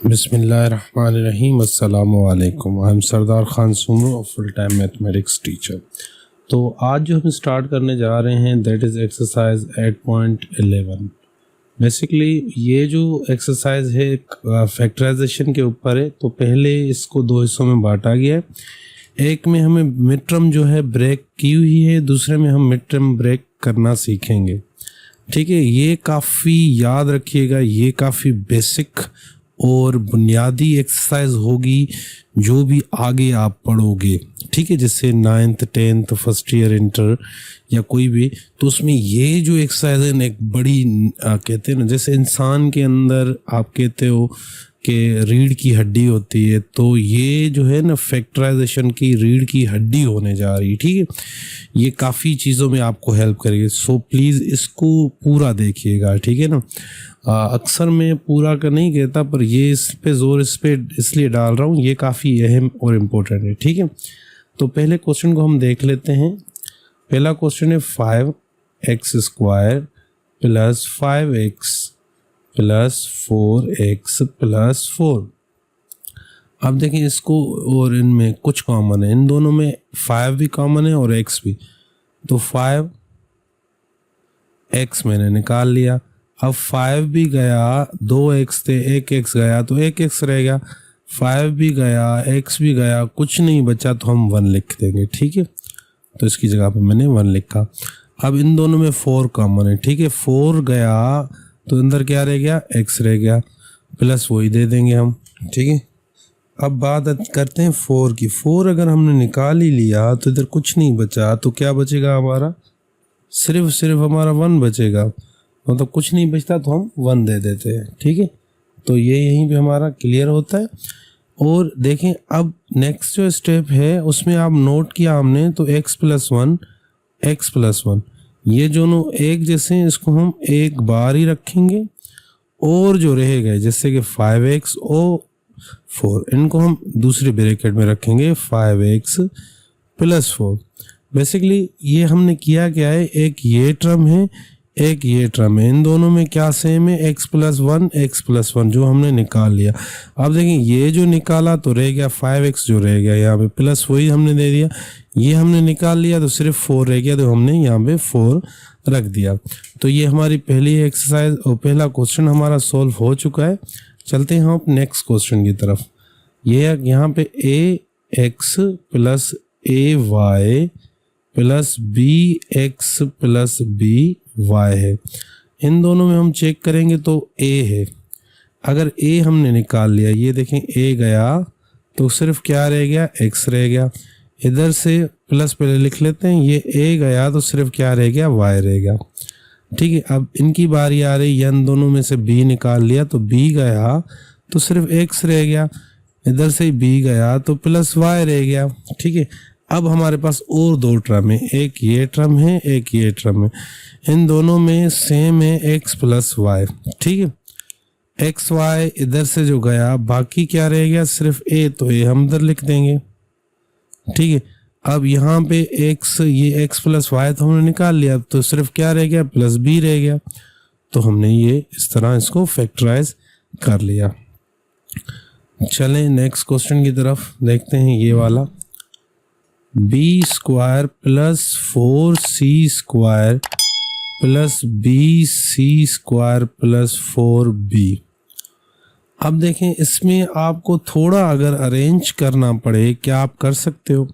बिस्मिल्लाहिर्रहमानिर्रहीम अस्सलामु अलैकुम। I am Sardar Khan Soomro, full time mathematics teacher. तो आज जो हम स्टार्ट करने जा रहे हैं दैट इज़ एक्सरसाइज 8.11। बेसिकली ये जो एक्सरसाइज है फैक्टराइजेशन के ऊपर है। तो पहले इसको दो हिस्सों में बांटा गया है। एक में हमें मिड टर्म जो है ब्रेक की हुई है, दूसरे में हम मिड टर्म ब्रेक करना सीखेंगे। ठीक है, ये काफ़ी याद रखिएगा, ये काफ़ी बेसिक और बुनियादी एक्सरसाइज होगी जो भी आगे आप पढ़ोगे। ठीक है, जैसे 9th 10th first year inter या कोई भी, तो उसमें ये जो एक्सरसाइज है ना एक बड़ी कहते हैं ना, जैसे इंसान के अंदर आप कहते हो कि रीढ़ की हड्डी होती है, तो ये जो है ना फैक्टराइजेशन की रीढ़ की हड्डी होने जा रही है। ठीक है, ये काफ़ी चीज़ों में आपको हेल्प करेगी। सो प्लीज़ इसको पूरा देखिएगा। ठीक है ना, अक्सर मैं पूरा का नहीं कहता, पर ये इस पे जोर इसलिए डाल रहा हूँ, ये काफ़ी अहम और इम्पोर्टेंट है। ठीक है, तो पहले क्वेश्चन को हम देख लेते हैं। पहला क्वेश्चन है 5x² plus 5x plus 4x plus 4। अब देखें इसको, और इनमें कुछ कॉमन है, इन दोनों में 5 भी कॉमन है और x भी। तो 5x मैंने निकाल लिया। अब 5 भी गया, 2x थे, 1x गया तो 1x रह गया। 5 भी गया, x भी गया, कुछ नहीं बचा तो हम 1 लिख देंगे। ठीक है, तो इसकी जगह पे मैंने 1 लिखा। अब इन दोनों में 4 कॉमन है। ठीक है, 4 गया तो अंदर क्या रह गया, x रह गया, प्लस वही दे देंगे हम। ठीक है, अब बात करते हैं 4 की। 4 अगर हमने निकाल ही लिया तो इधर कुछ नहीं बचा, तो क्या बचेगा हमारा, सिर्फ हमारा 1 बचेगा। मतलब कुछ नहीं बचता तो हम 1 दे देते हैं। ठीक है, तो ये यहीं पे हमारा क्लियर होता है। और देखें अब नेक्स्ट जो स्टेप है उसमें आप नोट किया हमने, तो x प्लस 1 ये दोनों एक जैसे हैं, इसको हम एक बार ही रखेंगे। और जो रह गए जैसे कि 5x और 4, इनको हम दूसरे ब्रैकेट में रखेंगे 5x प्लस 4। बेसिकली ये हमने किया क्या है, एक ये टर्म है, एक ये टर्म है, इन दोनों में क्या सेम है, x प्लस 1 जो हमने निकाल लिया। अब देखें ये जो निकाला तो रह गया 5x, जो रह गया यहाँ पे प्लस वही हमने दे दिया। ये हमने निकाल लिया तो सिर्फ 4 रह गया, तो हमने यहाँ पे 4 रख दिया। तो ये हमारी पहली एक्सरसाइज और पहला क्वेश्चन हमारा सोल्व हो चुका है। चलते हैं हम नेक्स्ट क्वेश्चन की तरफ। ये यहाँ पे ax plus ay plus bx plus by है। इन दोनों में हम चेक करेंगे तो a है। अगर a हमने निकाल लिया, ये देखें a गया तो सिर्फ क्या रह गया, x रह गया। इधर से प्लस पहले लिख लेते हैं, ये a गया तो सिर्फ क्या रह गया, y रह गया। ठीक है, अब इनकी बारी आ रही है, इन दोनों में से b निकाल लिया तो b गया तो सिर्फ x रह गया। इधर से b गया तो प्लस y रह गया। ठीक है, अब हमारे पास और 2 टर्म है, एक ये टर्म है, एक ये टर्म है। इन दोनों में सेम है x प्लस y। ठीक है, एक्स वाई इधर से जो गया, बाकी क्या रह गया, सिर्फ a, तो a हम इधर लिख देंगे। ठीक है, अब यहाँ पे x, ये x प्लस y तो हमने निकाल लिया, तो सिर्फ क्या रह गया, प्लस b रह गया। तो हमने ये इस तरह इसको फैक्टराइज कर लिया। चलें नेक्स्ट क्वेश्चन की तरफ देखते हैं। ये वाला b² plus 4c² plus bc² plus 4b। अब देखें इसमें आपको थोड़ा अगर अरेंज करना पड़े, क्या आप कर सकते हो।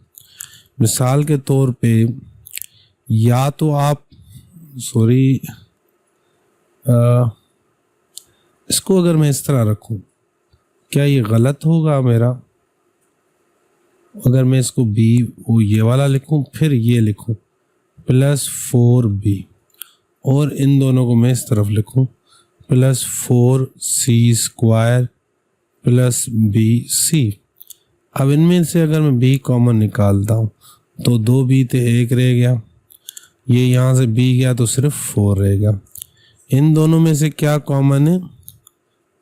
मिसाल के तौर पे या तो आप इसको अगर मैं इस तरह रखूं, क्या ये गलत होगा मेरा। अगर मैं इसको b वो ये वाला लिखूं, फिर ये लिखूं प्लस 4b, और इन दोनों को मैं इस तरफ लिखूं प्लस 4c² प्लस bc। अब इनमें से अगर मैं b कॉमन निकालता हूँ तो 2b थे, 1 रह गया। ये यहाँ से b गया तो सिर्फ 4 रहेगा। इन दोनों में से क्या कॉमन है,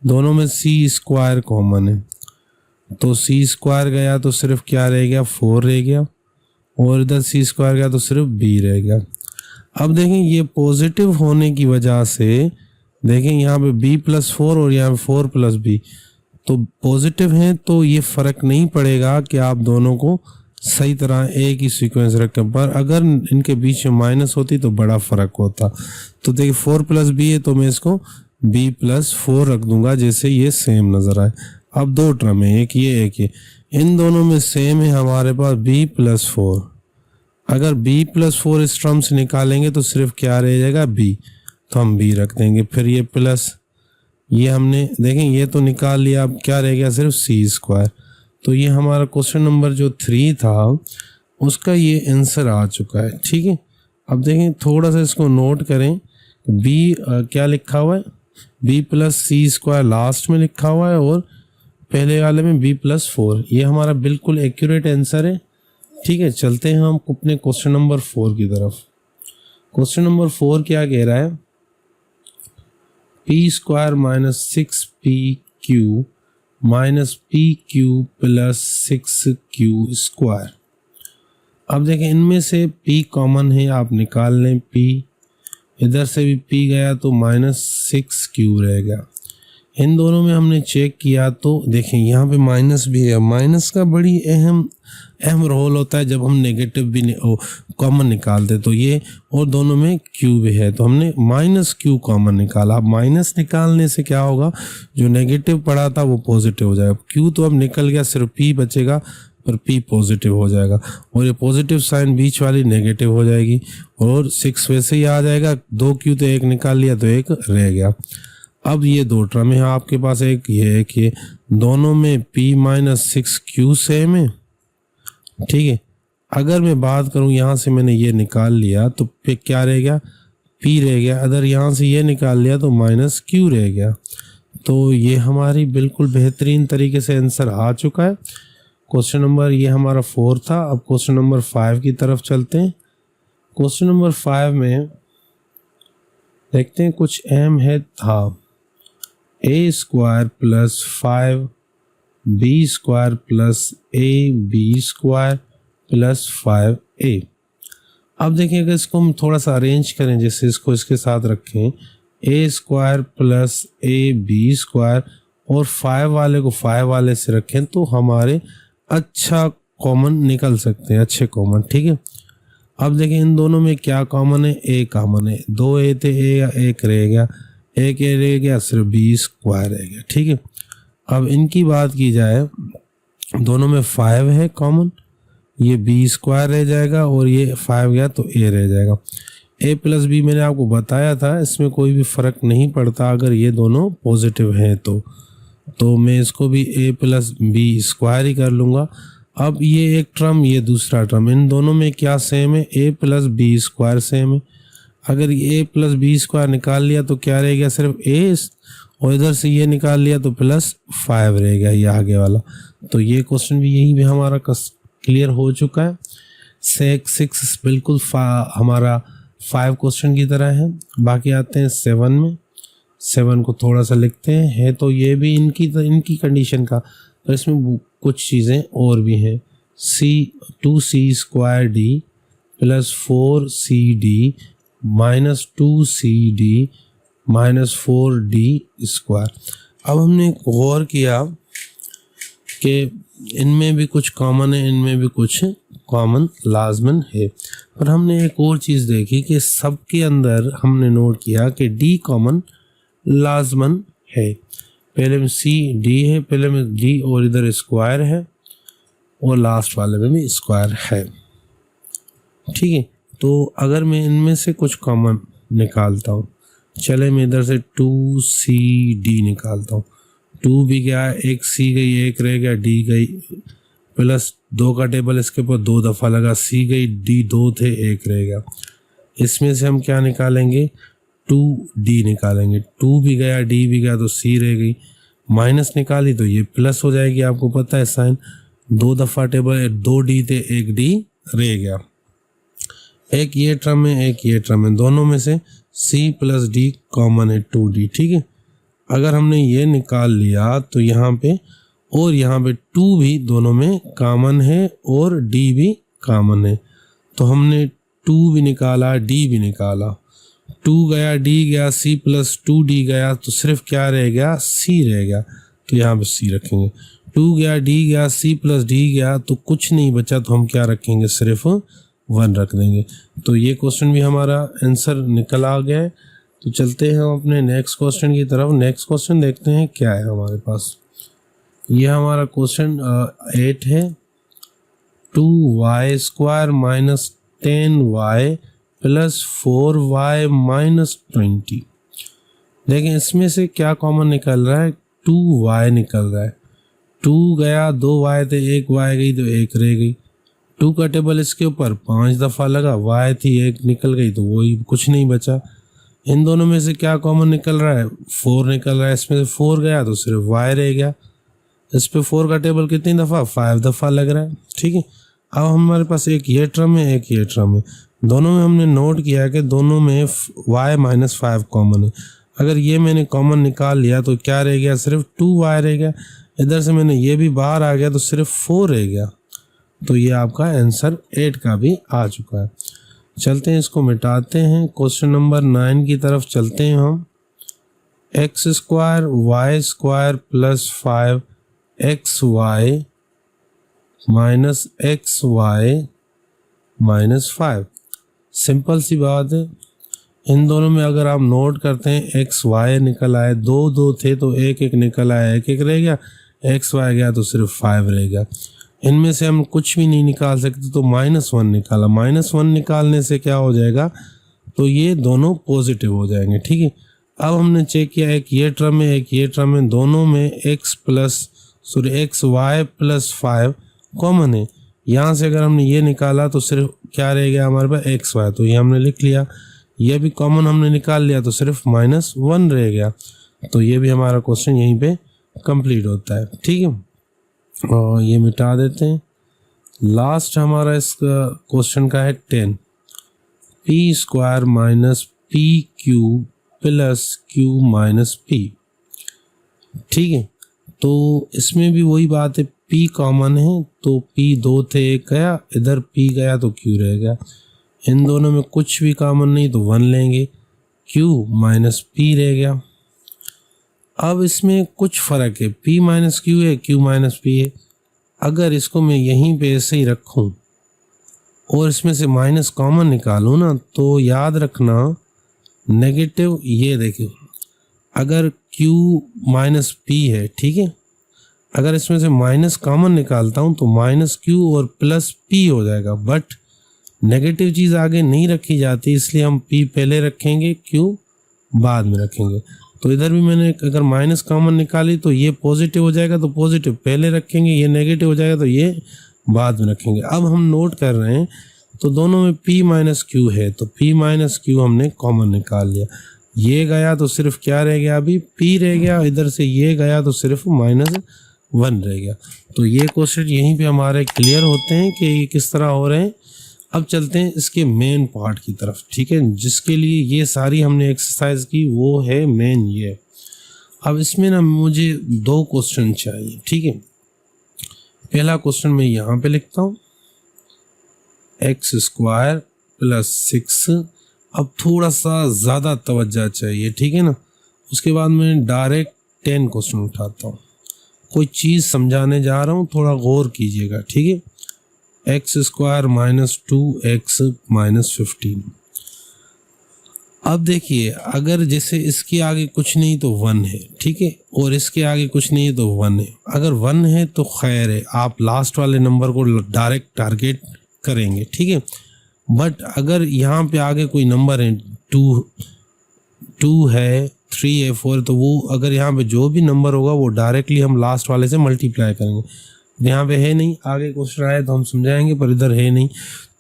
दोनों में c² कॉमन है, तो c² गया तो सिर्फ क्या रह गया, 4 रह गया। और इधर c² गया तो सिर्फ b रह गया। अब देखें ये पॉजिटिव होने की वजह से देखें यहाँ पे b प्लस 4 और यहाँ पे 4 प्लस b, तो पॉजिटिव हैं तो ये फ़र्क नहीं पड़ेगा कि आप दोनों को सही तरह एक ही सीक्वेंस रखें, पर अगर इनके बीच में माइनस होती तो बड़ा फ़र्क होता। तो देखिए 4 + b है तो मैं इसको b + 4 रख दूंगा जैसे ये सेम नज़र आए। अब दो टर्म है, एक ये, इन दोनों में सेम है हमारे पास b + 4। अगर b + 4 इस टर्म से निकालेंगे तो सिर्फ क्या रह जाएगा b, तो हम b रख देंगे। फिर ये प्लस ये हमने देखें ये तो निकाल लिया, अब क्या रह गया सिर्फ c²। तो ये हमारा क्वेश्चन नंबर जो 3 था उसका ये आंसर आ चुका है। ठीक है, अब देखें थोड़ा सा इसको नोट करें, b क्या लिखा हुआ है, b + c² लास्ट में लिखा हुआ है और पहले वाले में b + 4। ये हमारा बिल्कुल एक्यूरेट आंसर है। ठीक है, चलते हैं हम अपने क्वेश्चन नंबर 4 की तरफ। क्वेश्चन नंबर 4 क्या कह रहा है, p² - 6pq - pq + 6q²। अब देखें इनमें से p कॉमन है, आप निकाल लें p, इधर से भी p गया तो -6q रह गया। इन दोनों में हमने चेक किया तो देखें यहाँ पे माइनस भी है। माइनस का बड़ी अहम रोल होता है जब हम नेगेटिव भी कॉमन निकालते, तो ये और दोनों में q भी है तो हमने -q कॉमन निकाला। अब माइनस निकालने से क्या होगा, जो नेगेटिव पड़ा था वो पॉजिटिव हो जाएगा। q तो अब निकल गया, सिर्फ p बचेगा, पर p पॉजिटिव हो जाएगा और ये पॉजिटिव साइन बीच वाली नेगेटिव हो जाएगी और 6 वैसे ही आ जाएगा। 2q तो एक निकाल लिया तो एक रह गया। अब ये दो टर्म है आपके पास, एक ये दोनों में p - 6q सेम है। ठीक है, अगर मैं बात करूं यहाँ से मैंने ये निकाल लिया तो पे क्या रह गया, p रह गया। अगर यहाँ से ये निकाल लिया तो -q रह गया। तो ये हमारी बिल्कुल बेहतरीन तरीके से आंसर आ चुका है। क्वेश्चन नंबर ये हमारा 4 था। अब क्वेश्चन नंबर 5 की तरफ चलते हैं। क्वेश्चन नंबर 5 में देखते हैं कुछ अहम है था, a² + 5b² + ab² + 5a। अब देखिए अगर इसको हम थोड़ा सा अरेंज करें, जैसे इसको इसके साथ रखें, a² + ab² और 5 वाले को 5 वाले से रखें तो हमारे अच्छा कॉमन निकल सकते हैं, अच्छे कॉमन। ठीक है, अब देखिए इन दोनों में क्या कॉमन है, a कॉमन है। 2 a थे, एक रह गया, एक a रह गया, सिर्फ b² रह गया। ठीक है, अब इनकी बात की जाए, दोनों में 5 है कॉमन, ये b² रह जाएगा और ये 5 गया तो a रह जाएगा। a + b मैंने आपको बताया था, इसमें कोई भी फ़र्क नहीं पड़ता अगर ये दोनों पॉजिटिव हैं तो मैं इसको भी a + b² ही कर लूँगा। अब ये एक टर्म, ये दूसरा टर्म, इन दोनों में क्या सेम है, a + b² सेम है। अगर a + b² निकाल लिया तो क्या रह गया, सिर्फ a, और इधर से ये निकाल लिया तो +5 रह गया, ये आगे वाला। तो ये क्वेश्चन भी यही भी हमारा क्लियर हो चुका है। 6 बिल्कुल हमारा 5 क्वेश्चन की तरह है। बाकी आते हैं 7 में। 7 को थोड़ा सा लिखते हैं, है तो ये भी इनकी कंडीशन का, तो इसमें कुछ चीज़ें और भी हैं। 2c² d + 4cd - 2cd - 4d²। अब हमने गौर किया कि इनमें भी कुछ कॉमन है, इनमें भी कुछ कॉमन लाजमन है, पर हमने एक और चीज़ देखी कि सबके अंदर हमने नोट किया कि d कॉमन लाजमन है। पहले में c d है, पहले में d और इधर स्क्वायर है और लास्ट वाले में भी स्क्वायर है। ठीक है, तो अगर मैं इनमें से कुछ कॉमन निकालता हूँ, चले मैं इधर से 2cd निकालता हूँ। 2 भी गया, एक c गई, एक रह गया, d गई, +2 का टेबल इसके ऊपर 2 दफ़ा लगा, c गई, d 2 थे, एक रह गया। इसमें से हम क्या निकालेंगे, 2d निकालेंगे। 2 भी गया, d भी गया तो c रह गई, माइनस निकाली तो ये प्लस हो जाएगी, आपको पता है साइन। 2 दफ़ा टेबल, 2d थे, एक d रह गया। एक ये टर्म है, एक ये टर्म है, दोनों में से c + d कॉमन है, 2d। ठीक है, अगर हमने ये निकाल लिया तो यहाँ पे और यहाँ पे 2 भी दोनों में कॉमन है और d भी कॉमन है, तो हमने 2 भी निकाला, d भी निकाला। 2 गया, d गया, c + 2d गया तो सिर्फ क्या रह गया, c रह गया। तो यहाँ पे सी रखेंगे। 2 गया, डी गया, सी प्लस डी गया, तो कुछ नहीं बचा, तो हम क्या रखेंगे, सिर्फ 1 रख देंगे। तो ये क्वेश्चन भी हमारा आंसर निकल आ गया है। तो चलते हैं हम अपने नेक्स्ट क्वेश्चन की तरफ। नेक्स्ट क्वेश्चन देखते हैं क्या है हमारे पास। ये हमारा क्वेश्चन 8 है। 2y square minus 10y plus 4y minus 20। देखें इसमें से क्या कॉमन निकल रहा है, 2y निकल रहा है। 2 गया, 2y थे, 1y गई तो 1 रह गई। 2 का टेबल इसके ऊपर 5 दफ़ा लगा, y थी 1 निकल गई, तो वही कुछ नहीं बचा। इन दोनों में से क्या कॉमन निकल रहा है, 4 निकल रहा है। इसमें से 4 गया तो सिर्फ y रह गया। इस पे 4 का टेबल कितनी दफ़ा, 5 दफ़ा लग रहा है। ठीक है, अब हमारे पास एक ये टर्म है, एक ये टर्म है। दोनों में हमने नोट किया है कि दोनों में y माइनस 5 कॉमन है। अगर ये मैंने कॉमन निकाल लिया तो क्या रह गया, सिर्फ 2y रह गया। इधर से मैंने ये भी बाहर आ गया तो सिर्फ 4 रह गया। तो ये आपका आंसर 8 का भी आ चुका है। चलते हैं इसको मिटाते हैं, क्वेश्चन नंबर 9 की तरफ चलते हैं हम। X square y square plus 5xy minus xy minus 5। Simple सी बात है। इन दोनों में अगर आप नोट करते हैं एक्स वाई निकल आए, 2 थे तो 1 निकल आया, 1 रह गया। एक्स वाई गया तो सिर्फ 5 रह गया। इनमें से हम कुछ भी नहीं निकाल सकते, तो -1 निकाला। -1 निकालने से क्या हो जाएगा, तो ये दोनों पॉजिटिव हो जाएंगे। ठीक है, अब हमने चेक किया, एक ये टर्म है, एक ये टर्म है, दोनों में एक्स वाई प्लस 5 कॉमन है। यहाँ से अगर हमने ये निकाला तो सिर्फ क्या रह गया हमारे पास, एक्स वाई, तो ये हमने लिख लिया। ये भी कॉमन हमने निकाल लिया तो सिर्फ -1 रह गया। तो ये भी हमारा क्वेश्चन यहीं पे कंप्लीट होता है। ठीक है, और ये मिटा देते हैं। लास्ट हमारा इस क्वेश्चन का है 10 P square minus P Q plus Q minus P. ठीक है, तो इसमें भी वही बात है, p कॉमन है तो p 2 थे, 1 गया, इधर p गया तो q रह गया। इन दोनों में कुछ भी कॉमन नहीं तो 1 लेंगे, q माइनस p रह गया। अब इसमें कुछ फ़र्क है, p माइनस q है, q माइनस p है। अगर इसको मैं यहीं पे ऐसे ही रखूं और इसमें से माइनस कॉमन निकालूं ना, तो याद रखना नेगेटिव, ये देखिए अगर q माइनस p है, ठीक है, अगर इसमें से माइनस कॉमन निकालता हूं तो माइनस q और प्लस p हो जाएगा। बट नेगेटिव चीज़ आगे नहीं रखी जाती, इसलिए हम p पहले रखेंगे, q बाद में रखेंगे। तो इधर भी मैंने अगर माइनस कॉमन निकाली तो ये पॉजिटिव हो जाएगा, तो पॉजिटिव पहले रखेंगे, ये नेगेटिव हो जाएगा तो ये बाद में रखेंगे। अब हम नोट कर रहे हैं तो दोनों में p माइनस q है, तो p माइनस q हमने कॉमन निकाल लिया। ये गया तो सिर्फ क्या रह गया, अभी p रह गया। इधर से ये गया तो सिर्फ -1 रह गया। तो ये क्वेश्चन यहीं पे हमारे क्लियर होते हैं कि ये किस तरह हो रहे हैं। अब चलते हैं इसके मेन पार्ट की तरफ। ठीक है, जिसके लिए ये सारी हमने एक्सरसाइज की वो है मेन ये। अब इसमें ना मुझे 2 क्वेश्चन चाहिए। ठीक है, पहला क्वेश्चन मैं यहाँ पे लिखता हूँ, एक्स स्क्वायर प्लस 6। अब थोड़ा सा ज़्यादा तवज्जो चाहिए, ठीक है ना। उसके बाद मैं डायरेक्ट 10 क्वेश्चन उठाता हूँ। कोई चीज़ समझाने जा रहा हूँ, थोड़ा गौर कीजिएगा। ठीक है, x square minus 2x minus 15। अब देखिए, अगर जैसे इसके आगे कुछ नहीं तो 1 है, ठीक है, और इसके आगे कुछ नहीं है तो 1 है। अगर 1 है तो खैर है, आप लास्ट वाले नंबर को डायरेक्ट टारगेट करेंगे। ठीक है, बट अगर यहाँ पे आगे कोई नंबर है, 2 है, 3 है, 4, तो वो अगर यहाँ पे जो भी नंबर होगा वो डायरेक्टली हम लास्ट वाले से मल्टीप्लाई करेंगे। यहाँ पे है नहीं, आगे क्वेश्चन आए तो हम समझाएंगे, पर इधर है नहीं।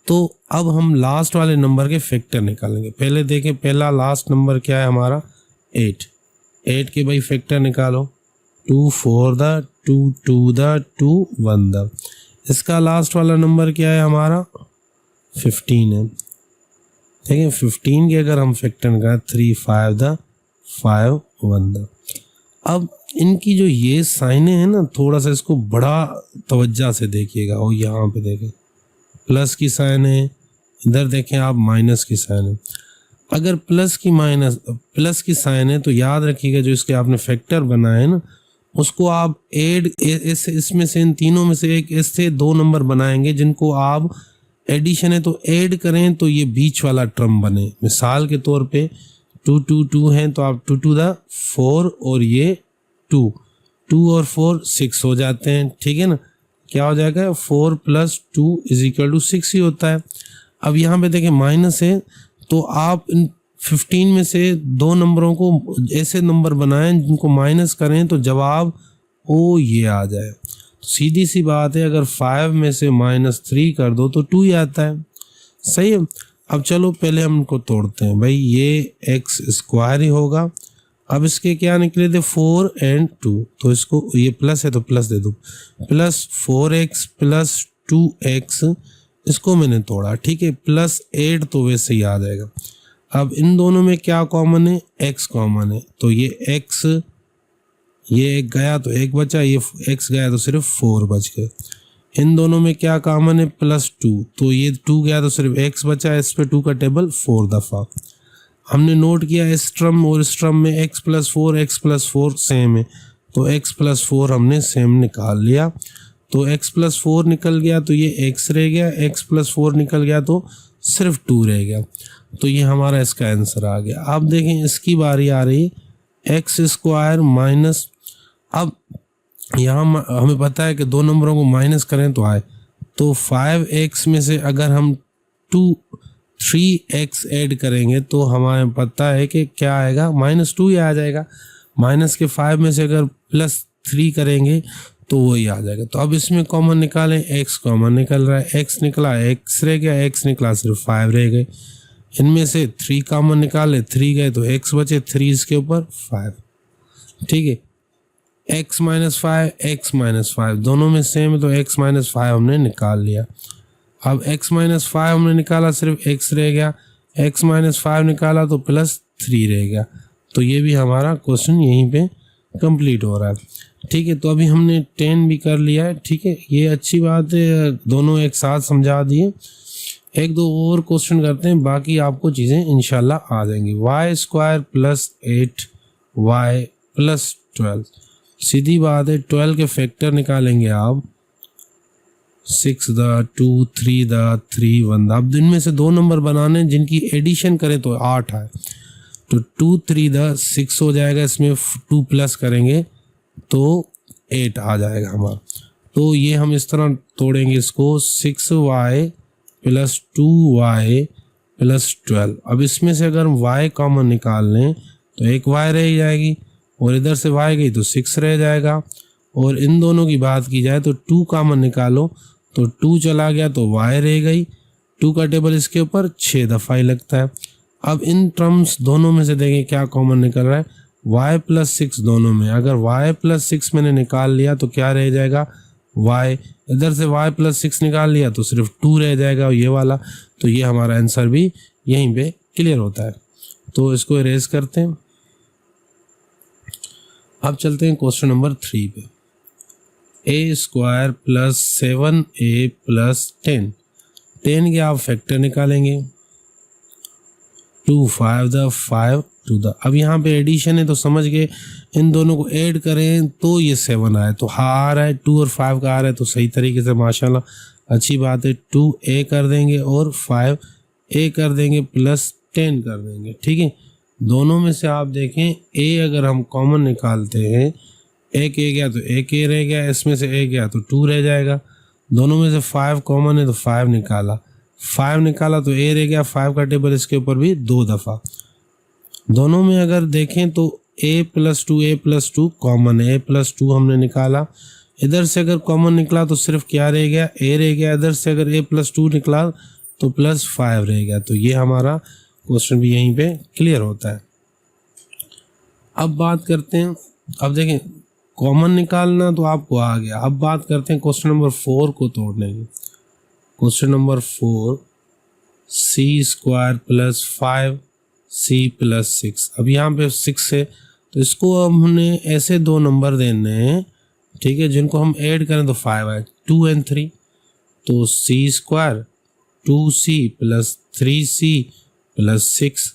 तो अब हम लास्ट वाले नंबर के फैक्टर निकालेंगे। पहले देखें, पहला लास्ट नंबर क्या है हमारा, 8 के भाई फैक्टर निकालो। 2 4 द 2 2 द 2 1 द। इसका लास्ट वाला नंबर क्या है हमारा, 15 है। ठीक है, 15 के अगर हम फैक्टर निकालें, 3 5 द 5 1 द। अब इनकी जो ये साइनें हैं ना, थोड़ा सा इसको बड़ा तवज्जो से देखिएगा। और यहाँ पे देखें प्लस की साइन है, इधर देखें आप माइनस की साइन है। अगर प्लस की साइन है तो याद रखिएगा जो इसके आपने फैक्टर बनाए हैं ना, उसको आप ऐड इसमें से इन तीनों में से एक ऐसे दो नंबर बनाएंगे जिनको आप एडिशन है तो ऐड करें तो ये बीच वाला टर्म बने। मिसाल के तौर पे 2 2 2 हैं तो आप 2 टू द 4 और ये 2 2 और 4 6 हो जाते हैं, ठीक है ना। क्या हो जाएगा 4 + 2 = 6 ही होता है। अब यहाँ पे देखें माइनस है तो आप इन 15 में से दो नंबरों को ऐसे नंबर बनाएं जिनको माइनस करें तो जवाब ओ ये आ जाए। तो सीधी सी बात है, अगर 5 में से -3 कर दो तो 2 ही आता है, सही है। अब चलो पहले हम इनको तोड़ते हैं भाई, ये x² ही होगा। अब इसके क्या निकले थे 4 और 2, तो इसको ये प्लस है तो प्लस दे दो, +4x + 2x इसको मैंने तोड़ा, ठीक है, +8 तो वैसे ही आ जाएगा। अब इन दोनों में क्या कॉमन है, x कॉमन है, तो ये x ये एक गया तो एक बचा, ये x गया तो सिर्फ 4 बच गए। इन दोनों में क्या कॉमन है, +2, तो ये 2 गया तो सिर्फ x बचा। इस पे 2 का टेबल 4 दफ़ा। हमने नोट किया इस टर्म और इस टर्म में x + 4 सेम है, तो x + 4 हमने सेम निकाल लिया। तो x + 4 निकल गया तो ये x रह गया, x + 4 निकल गया तो सिर्फ 2 रह गया। तो ये हमारा इसका आंसर आ गया। अब देखें इसकी बारी आ रही x² माइनस, अब यहाँ हमें पता है कि दो नंबरों को माइनस करें तो आए, तो 5x में से अगर हम 3x ऐड करेंगे तो हमें पता है कि क्या आएगा, -2 ही आ जाएगा। माइनस के 5 में से अगर +3 करेंगे तो वही आ जाएगा। तो अब इसमें कॉमन निकालें, x कॉमन निकल रहा है, x निकला, x रह गया, x निकला सिर्फ 5 रह गए। इनमें से 3 कॉमन निकाले, 3 गए तो x बचे, 3 इसके ऊपर 5, ठीक है। x - 5 x - 5 दोनों में सेम है तो x - 5 हमने निकाल लिया। अब x - 5 हमने निकाला, सिर्फ x रह गया, x - 5 निकाला तो +3 रह गया। तो ये भी हमारा क्वेश्चन यहीं पे कंप्लीट हो रहा है, ठीक है। तो अभी हमने 10 भी कर लिया है, ठीक है, ये अच्छी बात है, दोनों एक साथ समझा दिए। एक दो और क्वेश्चन करते हैं, बाकी आपको चीज़ें इंशाल्लाह आ जाएंगी। y² + 8y + 12, सीधी बात है 12 के फैक्टर निकालेंगे आप, 6 द 2 3 द 3 1 द। अब इनमें से दो नंबर बनाने जिनकी एडिशन करें तो 8 आए, तो 2 3 द 6 हो जाएगा, इसमें 2 प्लस करेंगे तो 8 आ जाएगा हमारा। तो ये हम इस तरह तोड़ेंगे इसको, 6y + 2y + 12। अब इसमें से अगर हम y कॉमन निकाल लें तो एक y रह जाएगी और इधर से y गई तो 6 रह जाएगा। और इन दोनों की बात की जाए तो 2 कॉमन निकालो तो 2 चला गया तो y रह गई, 2 का टेबल इसके ऊपर 6 दफ़ा ही लगता है। अब इन टर्म्स दोनों में से देखें क्या कॉमन निकल रहा है, y + 6 दोनों में, अगर y + 6 मैंने निकाल लिया तो क्या रह जाएगा y, इधर से y + 6 निकाल लिया तो सिर्फ 2 रह जाएगा ये वाला। तो ये हमारा आंसर भी यहीं पे क्लियर होता है। तो इसको इरेज करते हैं। अब चलते हैं क्वेश्चन नंबर 3 पे। a² + 7a + 10, 10 के आप फैक्टर निकालेंगे, 2 5 द 5 2 द। अब यहाँ पे एडिशन है तो समझ गए, इन दोनों को ऐड करें तो ये 7 आए, तो आ रहा है 2 और 5 का आ रहा है, तो सही तरीके से माशाल्लाह अच्छी बात है। 2a कर देंगे और 5a कर देंगे +10 कर देंगे, ठीक है। दोनों में से आप देखें a अगर हम कॉमन निकालते हैं, एक a गया तो एक a रह गया, इसमें से a गया तो 2 रह जाएगा। दोनों में से 5 कॉमन है तो 5 निकाला, 5 निकाला तो a रह गया, 5 का टेबल इसके ऊपर भी 2 दफ़ा। दोनों में अगर देखें तो a + 2 कॉमन है, a + 2 हमने निकाला, इधर से अगर कॉमन निकला तो सिर्फ क्या रह गया, a रह गया, इधर से अगर a + 2 निकला तो +5 रह गया। तो ये हमारा क्वेश्चन भी यहीं पे क्लियर होता है। अब बात करते हैं, अब देखें कॉमन निकालना तो आपको आ गया। अब बात करते हैं क्वेश्चन नंबर 4 को तोड़ने की। Question number 4, c² + 5c + 6। अब यहाँ पे 6 है तो इसको हमने ऐसे दो नंबर देने हैं, ठीक है, जिनको हम ऐड करें तो 5 आए, 2 और 3। तो c² 2c + 3c + 6,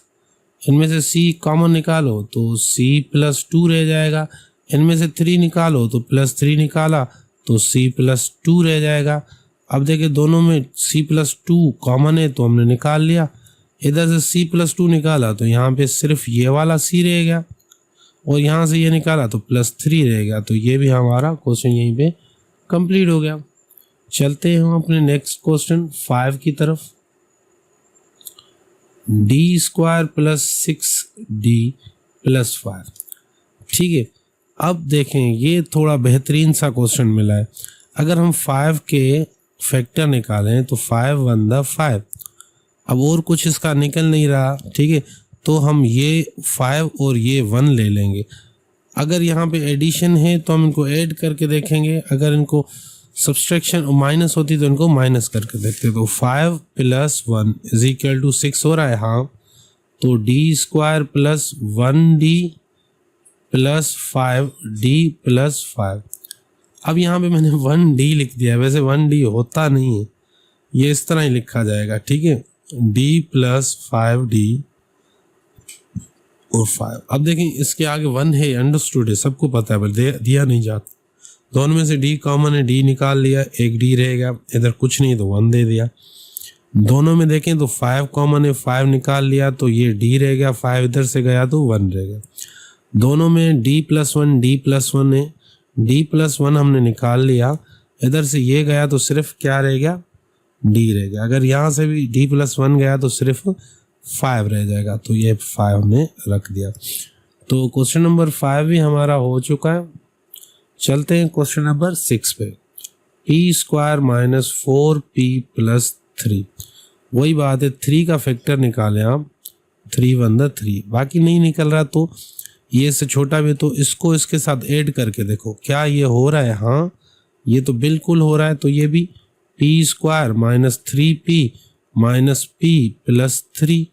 इनमें से c कॉमन निकालो तो c + 2 रह जाएगा, इनमें से 3 निकालो तो +3 निकाला तो c+2 रह जाएगा। अब देखिए दोनों में c+2 कॉमन है तो हमने निकाल लिया। इधर से c+2 निकाला तो यहाँ पे सिर्फ ये वाला c रह गया और यहाँ से ये निकाला तो +3 रह गया। तो ये भी हमारा क्वेश्चन यहीं पे कंप्लीट हो गया। चलते हैं हम अपने नेक्स्ट क्वेश्चन 5 की तरफ। d² + 6d + 5। ठीक है, अब देखें ये थोड़ा बेहतरीन सा क्वेश्चन मिला है। अगर हम 5 के फैक्टर निकालें तो 5 × 1 = 5। अब और कुछ इसका निकल नहीं रहा, ठीक है, तो हम ये 5 और ये 1 ले लेंगे। अगर यहाँ पे एडिशन है तो हम इनको ऐड करके देखेंगे, अगर इनको सब्सट्रैक्शन माइनस होती तो इनको माइनस करके देखते। तो 5 + 1 = 6 हो रहा है, हाँ। तो d² + 1d + 5d + 5। अब यहाँ पे मैंने 1d लिख दिया है, वैसे 1d होता नहीं है, ये इस तरह ही लिखा जाएगा, ठीक है, d + 5d और 5। अब देखें इसके आगे 1 है, अंडरस्टूड है, सबको पता है, पर दिया नहीं जाता। दोनों में से d कॉमन है, d निकाल लिया, एक d रहेगा, इधर कुछ नहीं तो 1 दे दिया। दोनों में देखें तो 5 कॉमन है, 5 निकाल लिया तो ये d रह गया, 5 इधर से गया तो 1 रह गया। दोनों में d + 1 d + 1 है, d + 1 हमने निकाल लिया, इधर से ये गया तो सिर्फ क्या रह गया, d रह गया। अगर यहाँ से भी d + 1 गया तो सिर्फ 5 रह जाएगा, तो ये 5 हमने रख दिया। तो क्वेश्चन नंबर 5 भी हमारा हो चुका है। चलते हैं क्वेश्चन नंबर 6 पे। p² - 4p + 3। वही बात है, 3 का फैक्टर निकालें आप, 3 × 1 = 3। बाकी नहीं निकल रहा तो ये से छोटा भी, तो इसको इसके साथ ऐड करके देखो क्या ये हो रहा है। हाँ, ये तो बिल्कुल हो रहा है। तो ये भी p² - 3p - p + 3।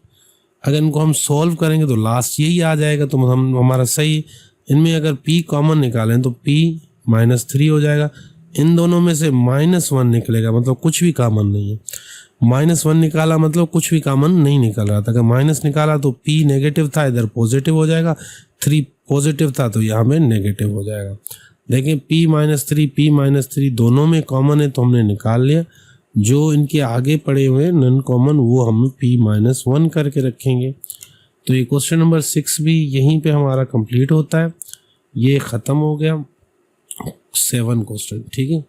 अगर इनको हम सॉल्व करेंगे तो लास्ट यही आ जाएगा, तो हम हमारा सही। इनमें अगर p कॉमन निकालें तो p - 3 हो जाएगा। इन दोनों में से -1 निकलेगा, मतलब कुछ भी कॉमन नहीं है। -1 निकाला मतलब कुछ भी कॉमन नहीं निकल रहा था। अगर माइनस निकाला तो p नेगेटिव था, इधर पॉजिटिव हो जाएगा। 3 पॉजिटिव था तो यहाँ में नेगेटिव हो जाएगा। देखें p - 3 p - 3 दोनों में कॉमन है तो हमने निकाल लिया। जो इनके आगे पड़े हुए नॉन कॉमन वो हम p - 1 करके रखेंगे। तो ये क्वेश्चन नंबर 6 भी यहीं पे हमारा कंप्लीट होता है। ये ख़त्म हो गया 7 क्वेश्चन, ठीक है।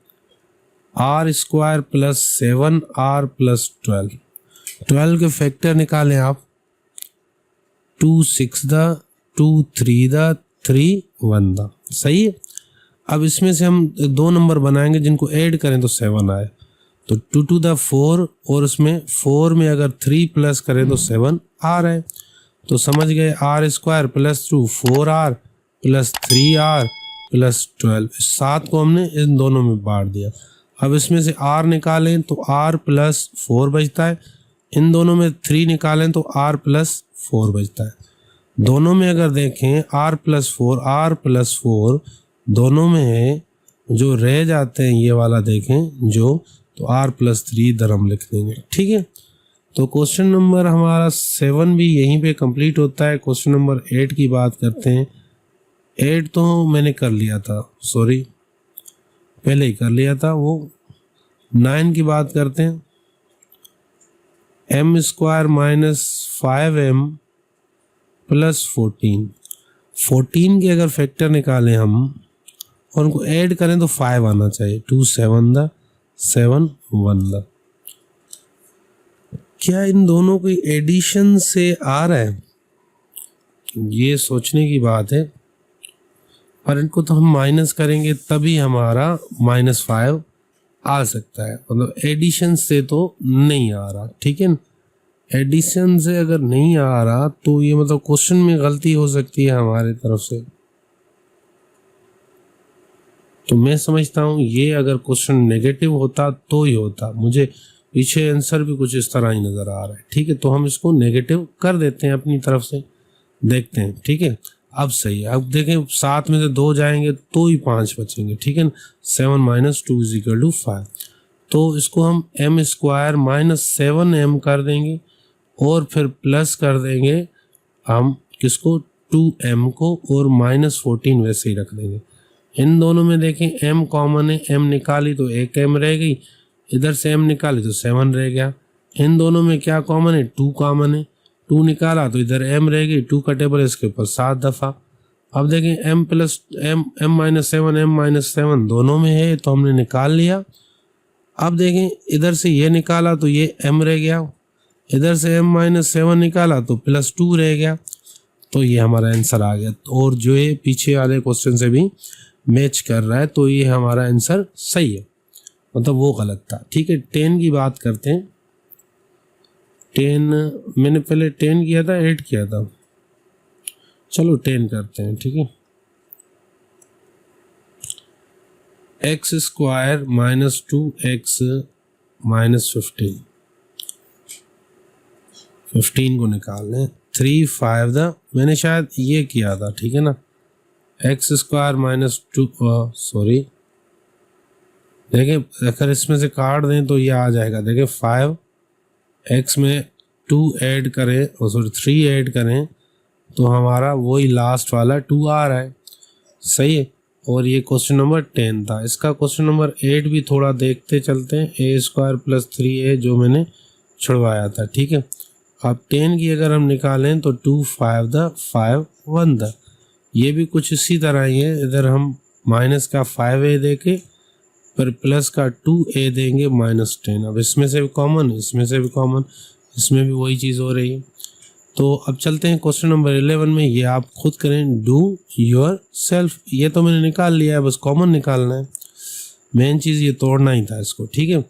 r² + 7r + 12। 12 के फैक्टर निकालें आप। 2 6 2 3 3 1। सही है। अब इसमें से हम 2 नंबर बनाएंगे जिनको ऐड करें तो 7 आए। तो 2 to the 4 और उसमें 4 में अगर 3 प्लस करें तो 7 आ रहा है। तो समझ गए, r² + 2 4r + 3r + 12। 7 को हमने इन दोनों में बांट दिया। अब इसमें से r निकालें तो r + 4 बचता है। इन दोनों में 3 निकालें तो r + 4 बचता है। दोनों में अगर देखें r + 4 दोनों में है, जो रह जाते हैं ये वाला देखें जो, तो r + 3 इधर हम लिख देंगे, ठीक है। तो क्वेश्चन नंबर हमारा 7 भी यहीं पे कंप्लीट होता है। क्वेश्चन नंबर 8 की बात करते हैं। 8 तो मैंने कर लिया था, सॉरी पहले ही कर लिया था वो। 9 की बात करते हैं। m² - 5m + 14। 14 के अगर फैक्टर निकालें हम और उनको ऐड करें तो 5 आना चाहिए। 2 7 7 1। क्या इन दोनों की एडिशन से आ रहा है? ये सोचने की बात है। पर इनको तो हम माइनस करेंगे तभी हमारा -5 आ सकता है, मतलब एडिशन से तो नहीं आ रहा, ठीक है ना। एडिशन से अगर नहीं आ रहा तो ये मतलब क्वेश्चन में गलती हो सकती है हमारे तरफ से। तो मैं समझता हूँ ये अगर क्वेश्चन नेगेटिव होता तो ही होता। मुझे पीछे आंसर भी कुछ इस तरह ही नज़र आ रहा है, ठीक है। तो हम इसको नेगेटिव कर देते हैं अपनी तरफ से, देखते हैं, ठीक है। अब सही है। अब देखें 7 में से 2 जाएंगे तो ही 5 बचेंगे, ठीक है ना। 7 - 2 = 5। तो इसको हम m² - 7m कर देंगे और फिर प्लस कर देंगे हम किसको, 2m को और -14 वैसे ही रख देंगे। इन दोनों में देखें m कॉमन है, m निकाली तो एक m रह गई, इधर से m निकाली तो 7 रह गया। इन दोनों में क्या कॉमन है, 2 कॉमन है, 2 निकाला तो इधर m रह गई, 2 का टेबल इसके ऊपर 7 दफ़ा। अब देखें m प्लस m-7 दोनों में है तो हमने निकाल लिया। अब देखें इधर से ये निकाला तो ये m रह गया, इधर से m-7 निकाला तो +2 रह गया, तो ये हमारा आंसर आ गया। और जो ये पीछे वाले क्वेश्चन से भी मैच कर रहा है, तो ये हमारा आंसर सही है, मतलब वो गलत था। ठीक है, 10 की बात करते हैं। 10 मैंने पहले 10 किया था, 8 किया था, चलो 10 करते हैं। ठीक है, x² - 2x - 15 को निकाल लें। 3 5 मैंने शायद ये किया था, ठीक है ना, x² - 2 सॉरी, देखिए अगर इसमें से काट दें तो ये आ जाएगा। देखिए 5 x में 2 ऐड करें और सॉरी 3 ऐड करें तो हमारा वही लास्ट वाला 2 आ रहा है, सही है। और ये क्वेश्चन नंबर 10 था। इसका क्वेश्चन नंबर 8 भी थोड़ा देखते चलते हैं। a² + 3a जो मैंने छुड़वाया था, ठीक है। अब 10 की अगर हम निकालें तो 2 5 5 1 ये भी कुछ इसी तरह ही है। इधर हम माइनस का 5a देके पर प्लस का 2a देंगे -10। अब इसमें से भी कॉमन, इसमें से भी कॉमन, इसमें भी वही चीज़ हो रही है। तो अब चलते हैं क्वेश्चन नंबर 11 में। ये आप खुद करें, डू योर सेल्फ। ये तो मैंने निकाल लिया है, बस कॉमन निकालना है, मेन चीज़ ये तोड़ना ही था इसको, ठीक है।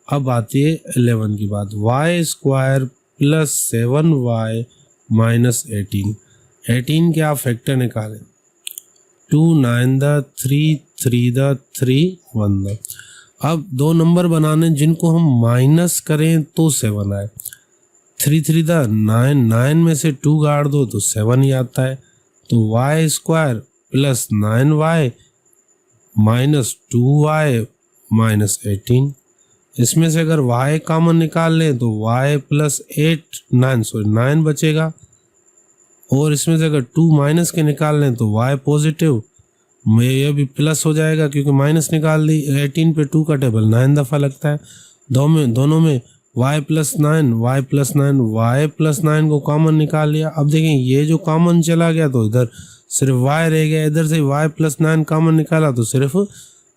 अब आती है 11 की बात। y² + 7y - 18। 18 के आप फैक्टर निकालें। 2 9 3 3 3 1। अब दो नंबर बनाने जिनको हम माइनस करें तो 7 आए। 3 3 9, 9 में से 2 गाड़ दो तो 7 ही आता है। तो y² + 9y - 2y - 18। इसमें से अगर y कॉमन निकाल लें तो y + 8 9 बचेगा, और इसमें से अगर 2 माइनस के निकाल लें तो y पॉजिटिव में यह भी प्लस हो जाएगा क्योंकि माइनस निकाल दी। 18 पे 2 का टेबल 9 दफ़ा लगता है। दोनों में y + 9 को कॉमन निकाल लिया। अब देखें ये जो कॉमन चला गया तो इधर सिर्फ y रह गया, इधर से y + 9 कॉमन निकाला तो सिर्फ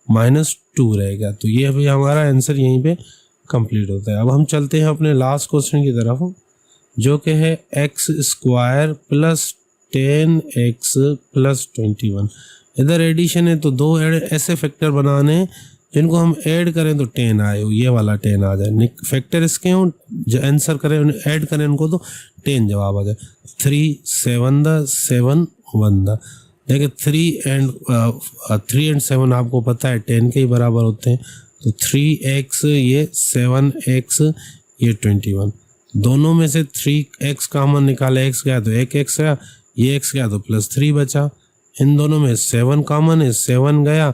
-2 रहेगा। तो ये अभी हमारा आंसर यहीं पे कंप्लीट होता है। अब हम चलते हैं अपने लास्ट क्वेश्चन की तरफ, जो कि है x² + 10x + 21। इधर एडिशन है तो दो ऐसे फैक्टर बनाने हैं जिनको हम ऐड करें तो 10 आए, ये वाला 10 आ जाए। फैक्टर इसके हों जो आंसर करें ऐड करें उनको तो 10 जवाब आ जाए। 3 7 7 1। देखिए 3 and 7 आपको पता है 10 के ही बराबर होते हैं। तो 3x ये 7x ये 21। दोनों में से 3x कॉमन निकाले, x गया तो 1x गया, ये x गया तो +3 बचा। इन दोनों में 7 कॉमन है, 7 गया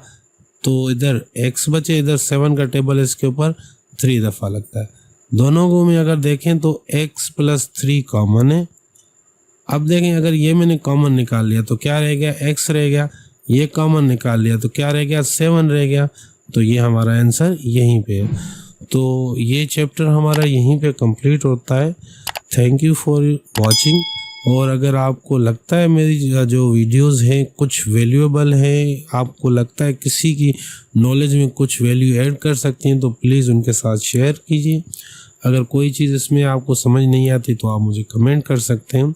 तो इधर x बचे, इधर 7 का टेबल इसके ऊपर 3 दफ़ा लगता है। दोनों को में अगर देखें तो x + 3 कॉमन है। अब देखें अगर ये मैंने कॉमन निकाल लिया तो क्या रह गया, x रह गया। ये कॉमन निकाल लिया तो क्या रह गया, 7 रह गया। तो ये हमारा आंसर यहीं पे है। तो ये चैप्टर हमारा यहीं पे कंप्लीट होता है। Thank you for watching. और अगर आपको लगता है मेरी जो वीडियोस हैं कुछ वैल्यूएबल हैं, आपको लगता है किसी की नॉलेज में कुछ वैल्यू ऐड कर सकती हैं, तो प्लीज़ उनके साथ शेयर कीजिए। अगर कोई चीज़ इसमें आपको समझ नहीं आती तो आप मुझे कमेंट कर सकते हैं।